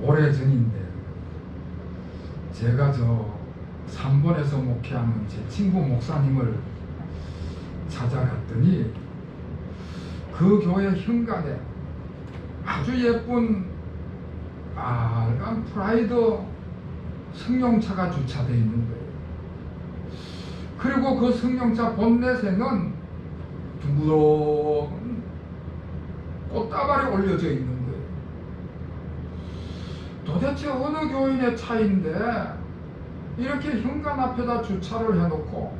오래전인데 제가 저 삼본에서 목회하는 제 친구 목사님을 찾아갔더니 그 교회 현관에 아주 예쁜 빨간 프라이드 승용차가 주차되어 있는 거예요. 그리고 그 승용차 본넷에는 둥그런 꽃다발이 올려져 있는 거예요. 도대체 어느 교인의 차인데 이렇게 현관 앞에다 주차를 해놓고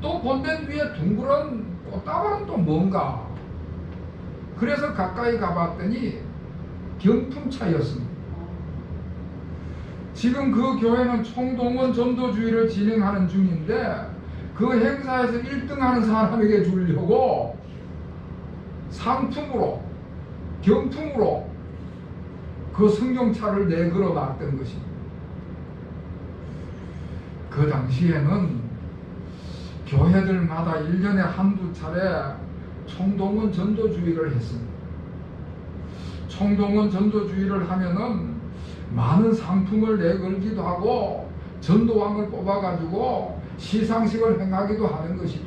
또 본넷 위에 둥그런 꽃다발은 또 뭔가. 그래서 가까이 가봤더니 경품차였습니다. 지금 그 교회는 총동원 전도주의를 진행하는 중인데 그 행사에서 1등하는 사람에게 주려고 상품으로, 경품으로 그 승용차를 내걸어 놨던 것입니다. 그 당시에는 교회들마다 1년에 한두 차례 총동원 전도주의를 했습니다. 총동원 전도주의를 하면은 많은 상품을 내걸기도 하고 전도왕을 뽑아가지고 시상식을 행하기도 하는 것이죠.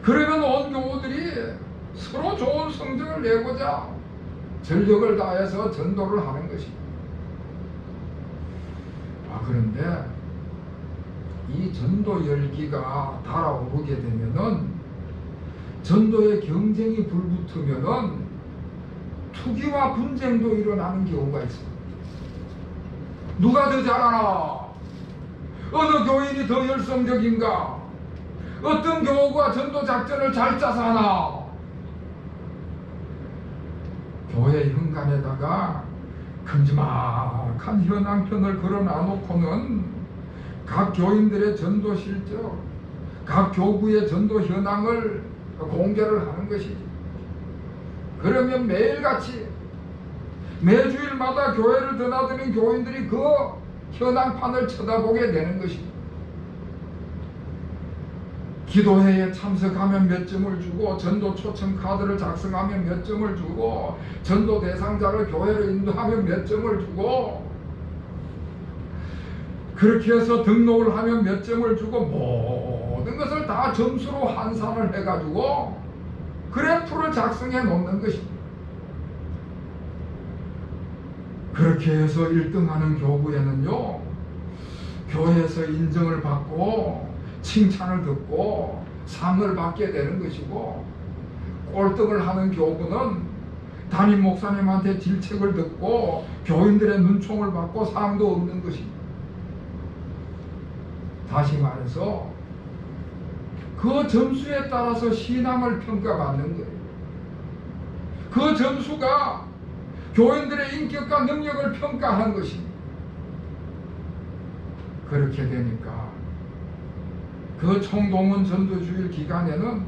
그러면 온 교우들이 서로 좋은 성적을 내고자 전력을 다해서 전도를 하는 것입니다. 그런데 이 전도 열기가 달아오르게 되면은 전도의 경쟁이 불붙으면은 투기와 분쟁도 일어나는 경우가 있습니다. 누가 더 잘하나? 어느 교인이 더 열성적인가? 어떤 교우가 전도 작전을 잘 짜서 하나? 교회 현관에다가 큼지막한 현황편을 걸어 놔놓고는 각 교인들의 전도 실적, 각 교구의 전도 현황을 공개를 하는 것이지. 그러면 매일같이 매주일마다 교회를 드나드는 교인들이 그 현황판을 쳐다보게 되는 것입니다. 기도회에 참석하면 몇 점을 주고, 전도 초청 카드를 작성하면 몇 점을 주고, 전도 대상자를 교회로 인도하면 몇 점을 주고, 그렇게 해서 등록을 하면 몇 점을 주고, 모든 것을 다 점수로 환산을 해가지고 그래프를 작성해 놓는 것입니다. 그렇게 해서 1등하는 교부에는요, 교회에서 인정을 받고 칭찬을 듣고 상을 받게 되는 것이고, 꼴등을 하는 교부는 담임 목사님한테 질책을 듣고 교인들의 눈총을 받고 상도 없는 것입니다. 다시 말해서 그 점수에 따라서 신앙을 평가받는 거예요. 그 점수가 교인들의 인격과 능력을 평가하는 것입니다. 그렇게 되니까 그 총동원 전도주일 기간에는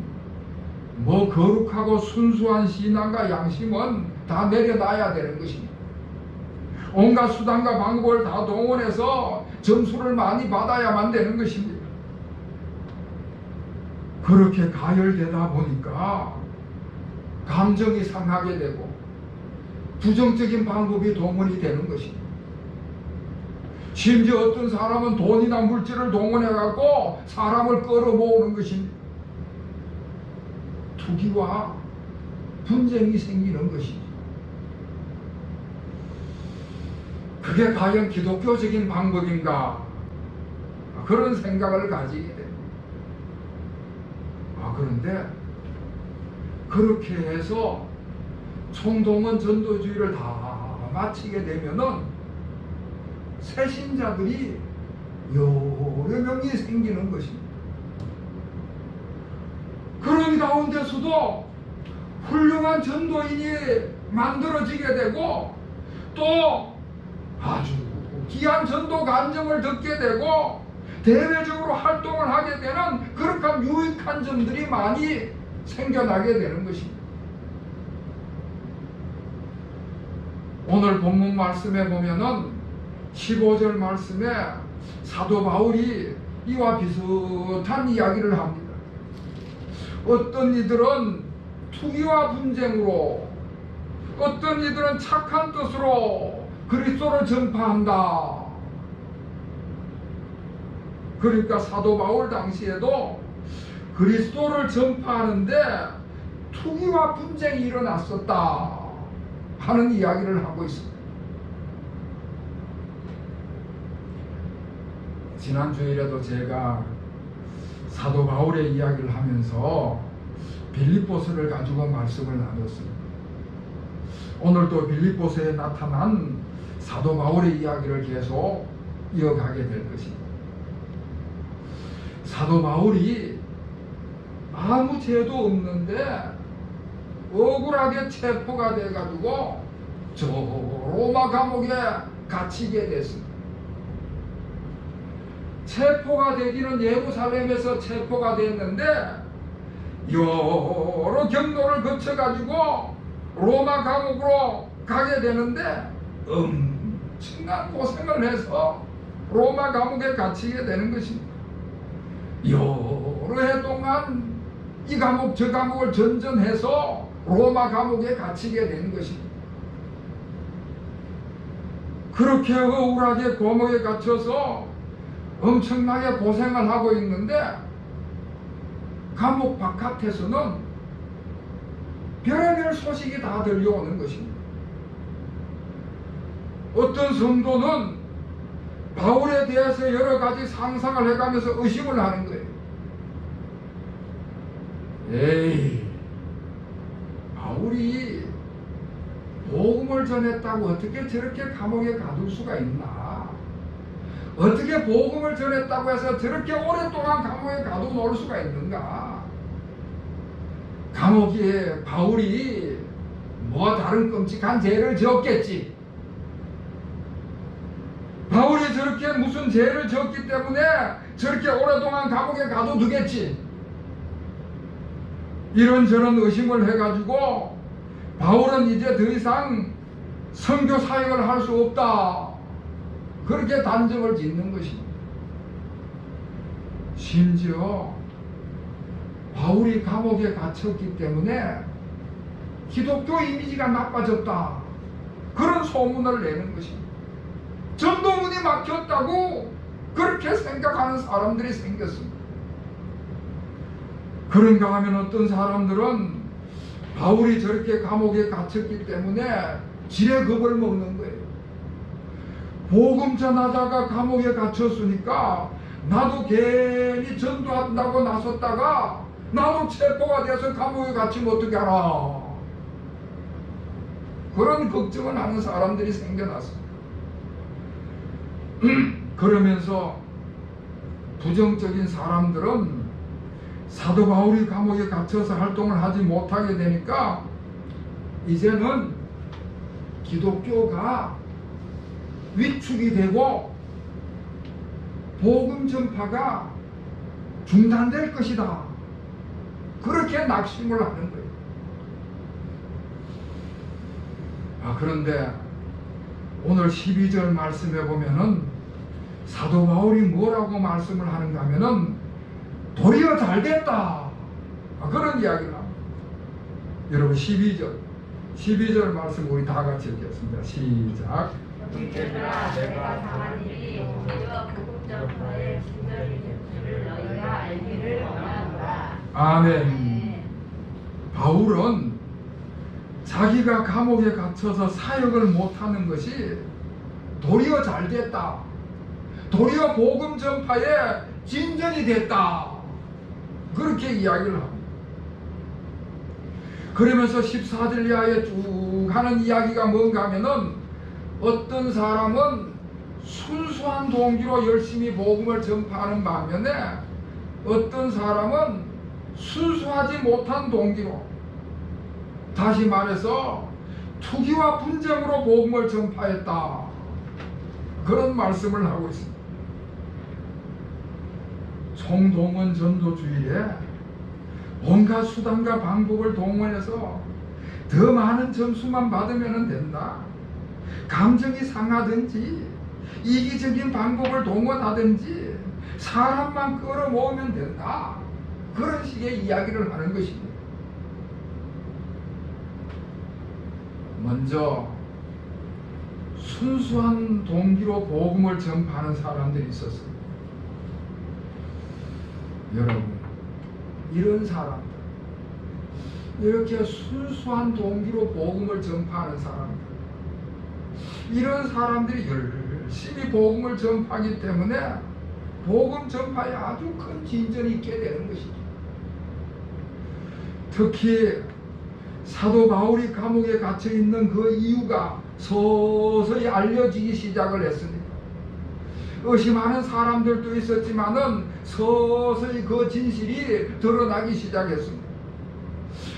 뭐 거룩하고 순수한 신앙과 양심은 다 내려놔야 되는 것입니다. 온갖 수단과 방법을 다 동원해서 점수를 많이 받아야만 되는 것입니다. 그렇게 가열되다 보니까 감정이 상하게 되고 부정적인 방법이 동원이 되는 것입니다. 심지어 어떤 사람은 돈이나 물질을 동원해 갖고 사람을 끌어모으는 것입니다. 투기와 분쟁이 생기는 것입니다. 그게 과연 기독교적인 방법인가? 그런 생각을 가지게 됩니다. 그런데 그렇게 해서 총동원 전도주의를 다 마치게 되면은 새신자들이 여러 명이 생기는 것입니다. 그런 가운데서도 훌륭한 전도인이 만들어지게 되고, 또 아주 귀한 전도 간증을 듣게 되고 대외적으로 활동을 하게 되는 그런 유익한 점들이 많이 생겨나게 되는 것입니다. 오늘 본문 말씀에 보면은 15절 말씀에 사도 바울이 이와 비슷한 이야기를 합니다. 어떤 이들은 투기와 분쟁으로 어떤 이들은 착한 뜻으로 그리스도를 전파한다. 그러니까 사도 바울 당시에도 그리스도를 전파하는데 투기와 분쟁이 일어났었다 하는 이야기를 하고 있습니다. 지난 주일에도 제가 사도 바울의 이야기를 하면서 빌립보서를 가지고 말씀을 나눴습니다. 오늘도 빌립보서에 나타난 사도 바울의 이야기를 계속 이어가게 될 것입니다. 사도 바울이 아무 죄도 없는데 억울하게 체포가 돼가지고 저 로마 감옥에 갇히게 됐습니다. 체포가 되기는 예루살렘에서 체포가 됐는데 여러 경로를 거쳐가지고 로마 감옥으로 가게 되는데 엄청난 고생을 해서 로마 감옥에 갇히게 되는 것입니다. 여러 해 동안 이 감옥 저 감옥을 전전해서 로마 감옥에 갇히게 되는 것입니다. 그렇게 억울하게 감옥에 갇혀서 엄청나게 고생을 하고 있는데 감옥 바깥에서는 별의별 소식이 다 들려오는 것입니다. 어떤 성도는 바울에 대해서 여러 가지 상상을 해가면서 의심을 하는 거예요. 에이, 바울이 복음을 전했다고 어떻게 저렇게 감옥에 가둘 수가 있나? 어떻게 복음을 전했다고 해서 저렇게 오랫동안 감옥에 가둬놓을 수가 있는가? 감옥에 바울이 뭐 다른 끔찍한 죄를 지었겠지. 바울이 저렇게 무슨 죄를 지었기 때문에 저렇게 오랫동안 감옥에 가둬두겠지. 이런저런 의심을 해가지고 바울은 이제 더 이상 선교 사역을 할 수 없다. 그렇게 단정을 짓는 것입니다. 심지어 바울이 감옥에 갇혔기 때문에 기독교 이미지가 나빠졌다. 그런 소문을 내는 것입니다. 전도문이 막혔다고 그렇게 생각하는 사람들이 생겼습니다. 그런가 하면 어떤 사람들은 바울이 저렇게 감옥에 갇혔기 때문에 지레 겁을 먹는 거예요. 복음 전하다가 감옥에 갇혔으니까 나도 괜히 전도한다고 나섰다가 나도 체포가 돼서 감옥에 갇히면 어떻게 하나. 그런 걱정을 하는 사람들이 생겨났습니다. 그러면서 부정적인 사람들은 사도 바울이 감옥에 갇혀서 활동을 하지 못하게 되니까 이제는 기독교가 위축이 되고 복음 전파가 중단될 것이다. 그렇게 낙심을 하는 거예요. 그런데 오늘 12절 말씀에 보면은 사도 바울이 뭐라고 말씀을 하는가 하면은 도리어 잘됐다. 그런 이야기를 합니다. 여러분 12절 말씀 우리 다 같이 읽겠습니다. 시작. 형제들아, 내가 당한 일이 우리와 복음 전파의 진절이 된 줄을 너희가 알기를 원한다. 아멘. 바울은 자기가 감옥에 갇혀서 사역을 못하는 것이 도리어 잘됐다. 도리어 복음 전파에 진전이 됐다. 그렇게 이야기를 합니다. 그러면서 14절 이하에 쭉 하는 이야기가 뭔가 하면은 어떤 사람은 순수한 동기로 열심히 복음을 전파하는 반면에 어떤 사람은 순수하지 못한 동기로, 다시 말해서 투기와 분쟁으로 복음을 전파했다. 그런 말씀을 하고 있습니다. 총동원 전도주의에 온갖 수단과 방법을 동원해서 더 많은 점수만 받으면 된다. 감정이 상하든지 이기적인 방법을 동원하든지 사람만 끌어모으면 된다. 그런 식의 이야기를 하는 것입니다. 먼저 순수한 동기로 복음을 전파하는 사람들이 있었습니다. 여러분, 이런 사람들, 이렇게 순수한 동기로 복음을 전파하는 사람들, 이런 사람들이 열심히 복음을 전파하기 때문에 복음 전파에 아주 큰 진전이 있게 되는 것이죠. 특히 사도 바울이 감옥에 갇혀 있는 그 이유가 서서히 알려지기 시작을 했습니다. 의심하는 사람들도 있었지만은 서서히 그 진실이 드러나기 시작했습니다.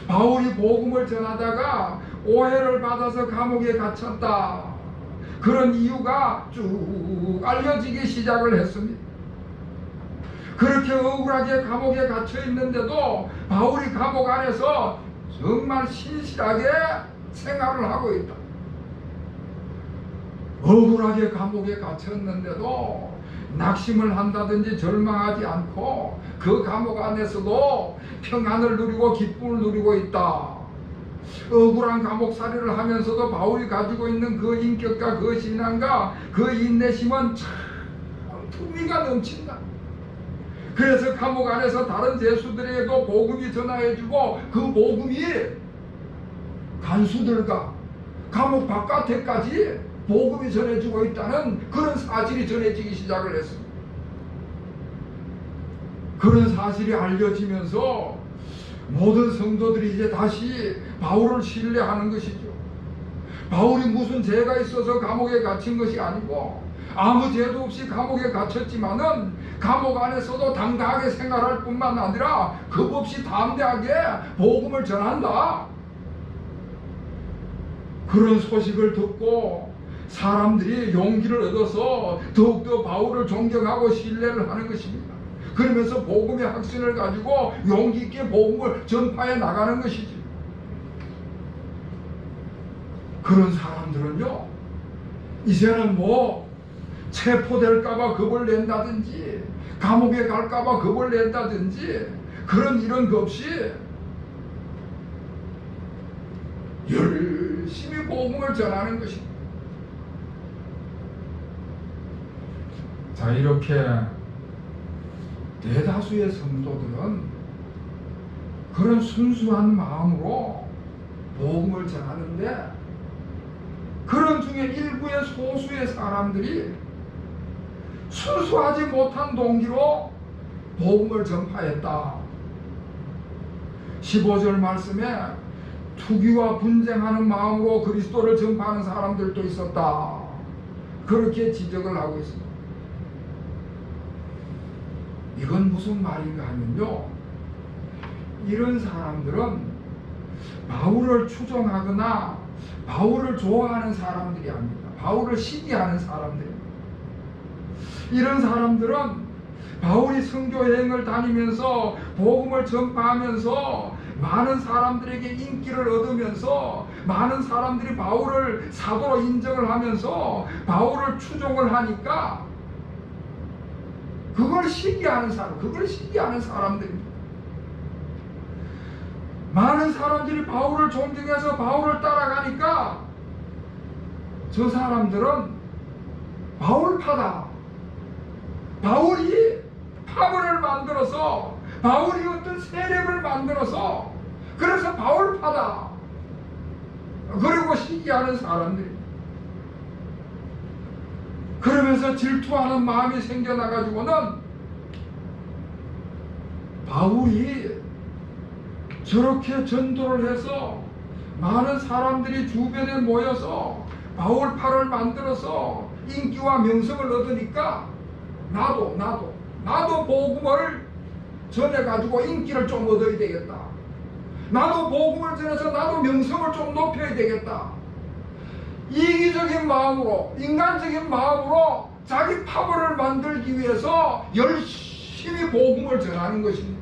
바울이 복음을 전하다가 오해를 받아서 감옥에 갇혔다, 그런 이유가 쭉 알려지기 시작을 했습니다. 그렇게 억울하게 감옥에 갇혀 있는데도 바울이 감옥 안에서 정말 신실하게 생활을 하고 있다. 억울하게 감옥에 갇혔는데도 낙심을 한다든지 절망하지 않고 그 감옥 안에서도 평안을 누리고 기쁨을 누리고 있다. 억울한 감옥살이를 하면서도 바울이 가지고 있는 그 인격과 그 신앙과 그 인내심은 참 품위가 넘친다. 그래서 감옥 안에서 다른 죄수들에게도 복음이 전하여주고 그 복음이 간수들과 감옥 바깥에까지 복음이 전해지고 있다는 그런 사실이 전해지기 시작을 했습니다. 그런 사실이 알려지면서 모든 성도들이 이제 다시 바울을 신뢰하는 것이죠. 바울이 무슨 죄가 있어서 감옥에 갇힌 것이 아니고 아무 죄도 없이 감옥에 갇혔지만은 감옥 안에서도 당당하게 생활할 뿐만 아니라 겁없이 담대하게 복음을 전한다. 그런 소식을 듣고 사람들이 용기를 얻어서 더욱더 바울을 존경하고 신뢰를 하는 것입니다. 그러면서 복음의 확신을 가지고 용기 있게 복음을 전파해 나가는 것이지. 그런 사람들은요, 이제는 뭐 체포될까봐 겁을 낸다든지 감옥에 갈까봐 겁을 낸다든지 그런 이런 것 없이 열심히 복음을 전하는 것입니다. 자, 이렇게 대다수의 성도들은 그런 순수한 마음으로 복음을 전하는데, 그런 중에 일부의 소수의 사람들이 순수하지 못한 동기로 복음을 전파했다. 15절 말씀에 투기와 분쟁하는 마음으로 그리스도를 전파하는 사람들도 있었다, 그렇게 지적을 하고 있습니다. 이건 무슨 말인가 하면요, 이런 사람들은 바울을 추종하거나 바울을 좋아하는 사람들이 아닙니다. 바울을 시기하는 사람들입니다. 이런 사람들은 바울이 선교 여행을 다니면서 복음을 전파하면서 많은 사람들에게 인기를 얻으면서 많은 사람들이 바울을 사도로 인정을 하면서 바울을 추종을 하니까 그걸 시기하는 사람, 그걸 시기하는 사람들입니다. 많은 사람들이 바울을 존경해서 바울을 따라가니까 저 사람들은 바울파다, 바울이 파벌을 만들어서, 바울이 어떤 세력을 만들어서 그래서 바울파다, 그리고 시기하는 사람들입니다. 그러면서 질투하는 마음이 생겨나가지고는 바울이 저렇게 전도를 해서 많은 사람들이 주변에 모여서 바울파를 만들어서 인기와 명성을 얻으니까 나도 복음을 전해가지고 인기를 좀 얻어야 되겠다, 나도 복음을 전해서 나도 명성을 좀 높여야 되겠다, 이기적인 마음으로, 인간적인 마음으로 자기 파벌을 만들기 위해서 열심히 복음을 전하는 것입니다.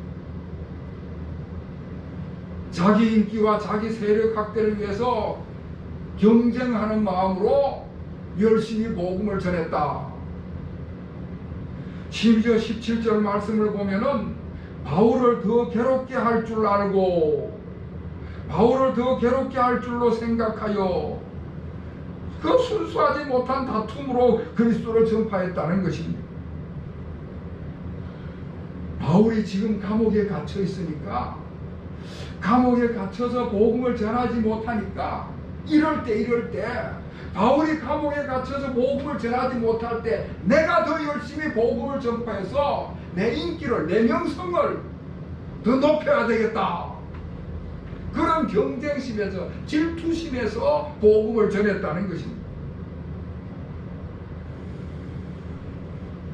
자기 인기와 자기 세력 확대를 위해서 경쟁하는 마음으로 열심히 복음을 전했다. 심지어 17절 말씀을 보면은 바울을 더 괴롭게 할 줄 알고 바울을 더 괴롭게 할 줄로 생각하여 그 순수하지 못한 다툼으로 그리스도를 전파했다는 것입니다. 바울이 지금 감옥에 갇혀 있으니까, 감옥에 갇혀서 복음을 전하지 못하니까, 이럴 때 바울이 감옥에 갇혀서 복음을 전하지 못할 때 내가 더 열심히 복음을 전파해서 내 인기를, 내 명성을 더 높여야 되겠다, 그런 경쟁심에서, 질투심에서 복음을 전했다는 것입니다.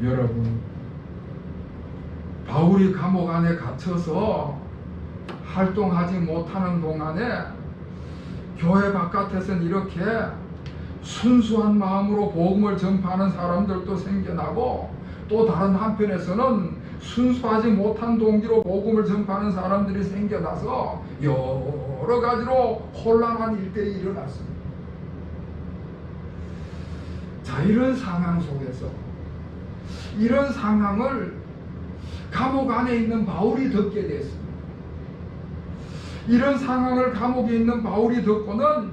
여러분, 바울이 감옥 안에 갇혀서 활동하지 못하는 동안에 교회 바깥에서는 이렇게 순수한 마음으로 복음을 전파하는 사람들도 생겨나고, 또 다른 한편에서는 순수하지 못한 동기로 복음을 전파하는 사람들이 생겨나서 여러 가지로 혼란한 일들이 일어났습니다. 자, 이런 상황 속에서, 이런 상황을 감옥 안에 있는 바울이 듣게 됐습니다. 이런 상황을 감옥에 있는 바울이 듣고는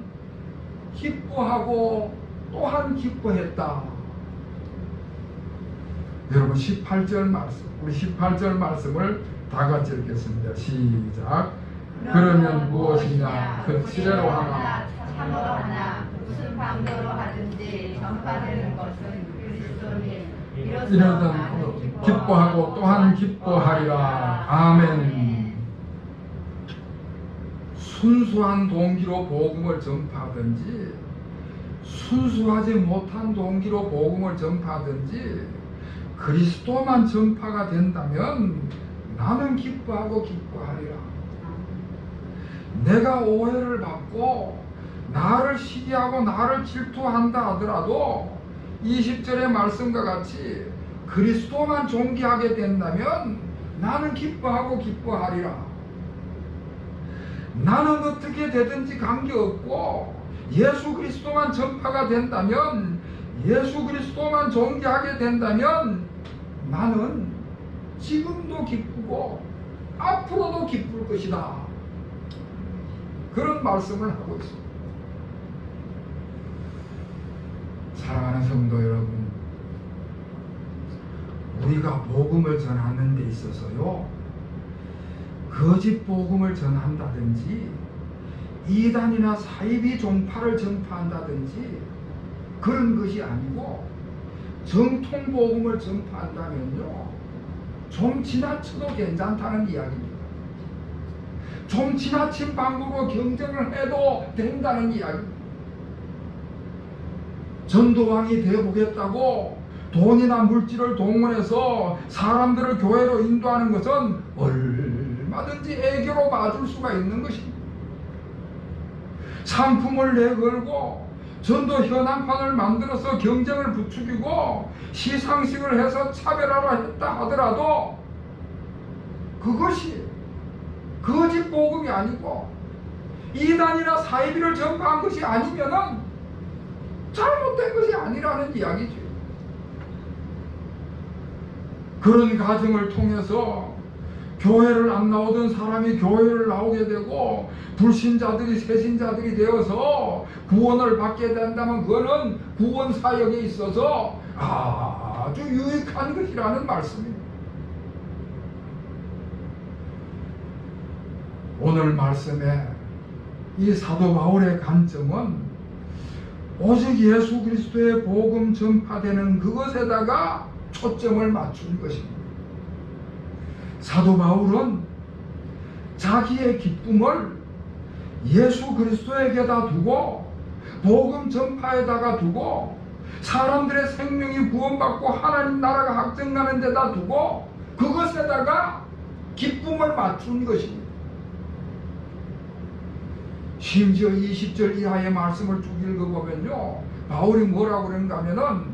기뻐하고 또한 기뻐했다. 여러분, 18절 말씀, 우리 18절 말씀을 다 같이 읽겠습니다. 시작. 그러면 무엇이냐, 그 치레로 하나 참어하나 무슨 방도로 하든지 전파되는 것은 그리스도니 이러던 기뻐하고 또한 기뻐하리라. 아멘. 순수한 동기로 복음을 전파하든지 순수하지 못한 동기로 복음을 전파하든지 그리스도만 전파가 된다면 나는 기뻐하고 기뻐하리라. 내가 오해를 받고 나를 시기하고 나를 질투한다 하더라도 20절의 말씀과 같이 그리스도만 존귀하게 된다면 나는 기뻐하고 기뻐하리라. 나는 어떻게 되든지 관계없고 예수 그리스도만 전파가 된다면, 예수 그리스도만 존귀하게 된다면 나는 지금도 기쁘고 앞으로도 기쁠 것이다. 그런 말씀을 하고 있습니다. 사랑하는 성도 여러분, 우리가 복음을 전하는 데 있어서요, 거짓 복음을 전한다든지 이단이나 사이비 종파를 전파한다든지 그런 것이 아니고, 정통 복음을 전파한다면요, 좀 지나쳐도 괜찮다는 이야기입니다. 좀 지나친 방법으로 경쟁을 해도 된다는 이야기입니다. 전도왕이 되어보겠다고 돈이나 물질을 동원해서 사람들을 교회로 인도하는 것은 얼마든지 애교로 봐줄 수가 있는 것입니다. 상품을 내걸고 전도 현황판을 만들어서 경쟁을 부추기고 시상식을 해서 차별화를 했다 하더라도 그것이 거짓 복음이 아니고 이단이나 사이비를 전파한 것이 아니면은 잘못된 것이 아니라는 이야기죠. 그런 과정을 통해서 교회를 안 나오던 사람이 교회를 나오게 되고 불신자들이 새신자들이 되어서 구원을 받게 된다면 그거는 구원 사역에 있어서 아주 유익한 것이라는 말씀입니다. 오늘 말씀에 이 사도 바울의 관점은 오직 예수 그리스도의 복음 전파되는 그것에다가 초점을 맞춘 것입니다. 사도 바울은 자기의 기쁨을 예수 그리스도에게다 두고 복음 전파에다가 두고 사람들의 생명이 구원받고 하나님 나라가 확증나는 데다 두고 그것에다가 기쁨을 맞춘 것입니다. 심지어 20절 이하의 말씀을 쭉 읽어보면요, 바울이 뭐라고 그러는가 하면은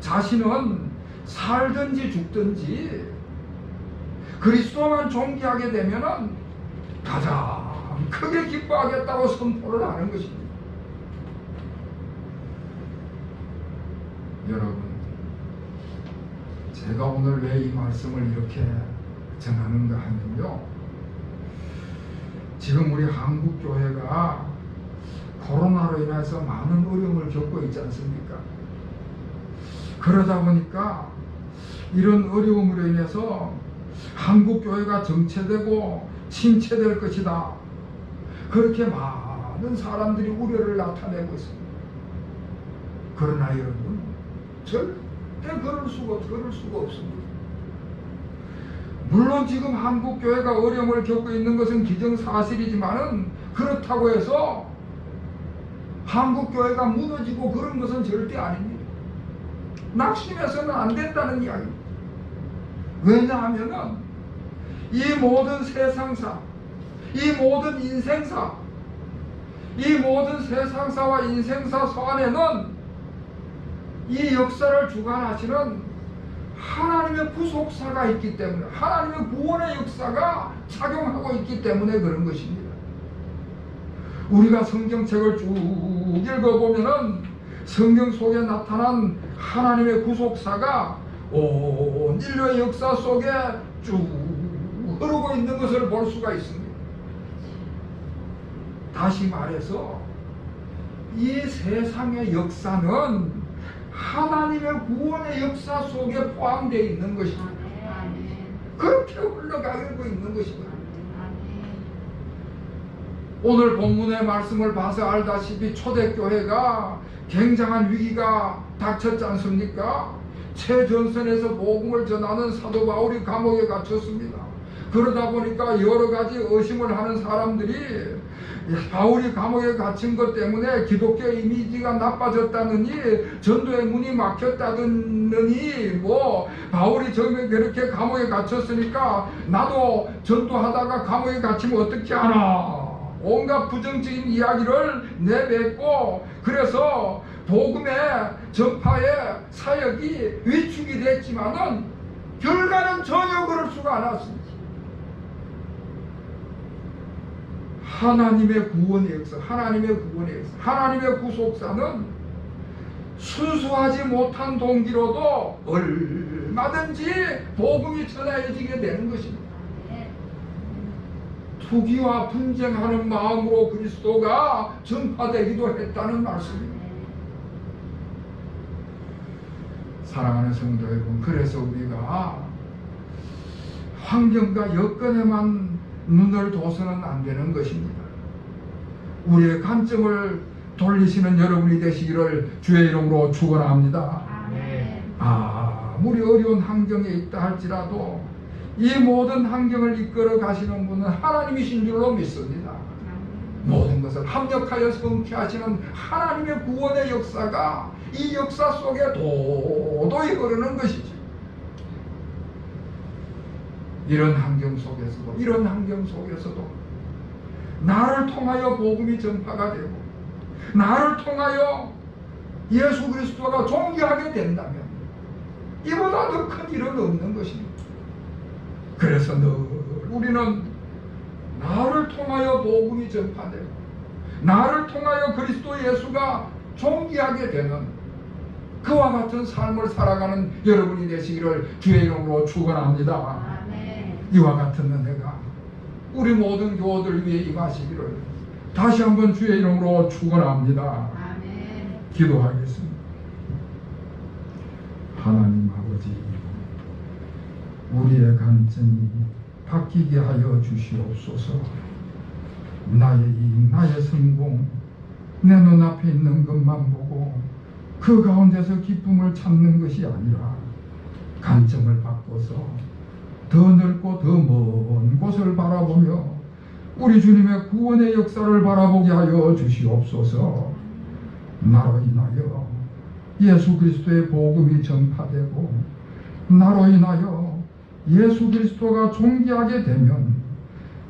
자신은 살든지 죽든지 그리스도만 존귀하게 되면은 가장 크게 기뻐하겠다고 선포를 하는 것입니다. 여러분, 제가 오늘 왜 이 말씀을 이렇게 전하는가 하면요, 지금 우리 한국 교회가 코로나로 인해서 많은 어려움을 겪고 있지 않습니까? 그러다 보니까 이런 어려움으로 인해서 한국 교회가 정체되고 침체될 것이다. 그렇게 많은 사람들이 우려를 나타내고 있습니다. 그러나 여러분, 절대 그럴 수가 없습니다. 물론 지금 한국 교회가 어려움을 겪고 있는 것은 기정사실이지만은 그렇다고 해서 한국 교회가 무너지고 그런 것은 절대 아닙니다. 낙심해서는 안 된다는 이야기입니다. 왜냐하면은 이 모든 세상사, 이 모든 인생사, 이 모든 세상사와 인생사 서 안에는 이 역사를 주관하시는 하나님의 구속사가 있기 때문에, 하나님의 구원의 역사가 작용하고 있기 때문에 그런 것입니다. 우리가 성경책을 쭉 읽어보면은 성경 속에 나타난 하나님의 구속사가 온 인류의 역사 속에 쭉 흐르고 있는 것을 볼 수가 있습니다. 다시 말해서 이 세상의 역사는 하나님의 구원의 역사 속에 포함되어 있는 것입니다. 그렇게 흘러가고 있는 것입니다. 오늘 본문의 말씀을 봐서 알다시피 초대교회가 굉장한 위기가 닥쳤지 않습니까? 최전선에서 복음을 전하는 사도 바울이 감옥에 갇혔습니다. 그러다 보니까 여러 가지 의심을 하는 사람들이 바울이 감옥에 갇힌 것 때문에 기독교의 이미지가 나빠졌다느니, 전도의 문이 막혔다느니, 바울이 저렇게 감옥에 갇혔으니까 나도 전도하다가 감옥에 갇히면 어떻게 하나, 온갖 부정적인 이야기를 내뱉고, 그래서 복음의 전파의 사역이 위축이 됐지만은 결과는 전혀 그럴 수가 않았습니다. 하나님의 구원의 역사, 하나님의 구속사는 순수하지 못한 동기로도 얼마든지 복음이 전해지게 되는 것입니다. 투기와 분쟁하는 마음으로 그리스도가 전파되기도 했다는 말씀입니다. 사랑하는 성도 여러분, 그래서 우리가 환경과 여건에만 눈을 둬서는 안 되는 것입니다. 우리의 관점을 돌리시는 여러분이 되시기를 주의 이름으로 축원합니다. 아무리 어려운 환경에 있다 할지라도 이 모든 환경을 이끌어 가시는 분은 하나님이신 줄로 믿습니다. 모든 것을 합력하여 성취하시는 하나님의 구원의 역사가 이 역사 속에 도도히 흐르는 것이죠. 이런 환경 속에서도 나를 통하여 복음이 전파가 되고 나를 통하여 예수 그리스도가 존귀하게 된다면 이보다 더 큰 일은 없는 것입니다. 그래서 늘 우리는 나를 통하여 복음이 전파되고 나를 통하여 그리스도 예수가 존귀하게 되는 그와 같은 삶을 살아가는 여러분이 되시기를 주의 이름으로 축원합니다. 이와 같은 은혜가 우리 모든 교우들 위해 임하시기를 다시 한번 주의 이름으로 축원합니다. 기도하겠습니다. 하나님 아버지, 우리의 관점이 바뀌게 하여 주시옵소서. 나의 이익, 나의 성공, 내 눈앞에 있는 것만 보고 그 가운데서 기쁨을 찾는 것이 아니라 관점을 바꿔서 더 넓고 더 먼 곳을 바라보며 우리 주님의 구원의 역사를 바라보게 하여 주시옵소서. 나로 인하여 예수 그리스도의 복음이 전파되고 나로 인하여 예수 그리스도가 존귀하게 되면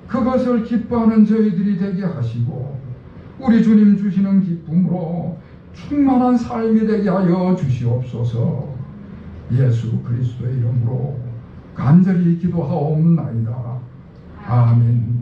그것을 기뻐하는 저희들이 되게 하시고 우리 주님 주시는 기쁨으로 충만한 삶이 되게 하여 주시옵소서. 예수 그리스도의 이름으로 간절히 기도하옵나이다. 아멘.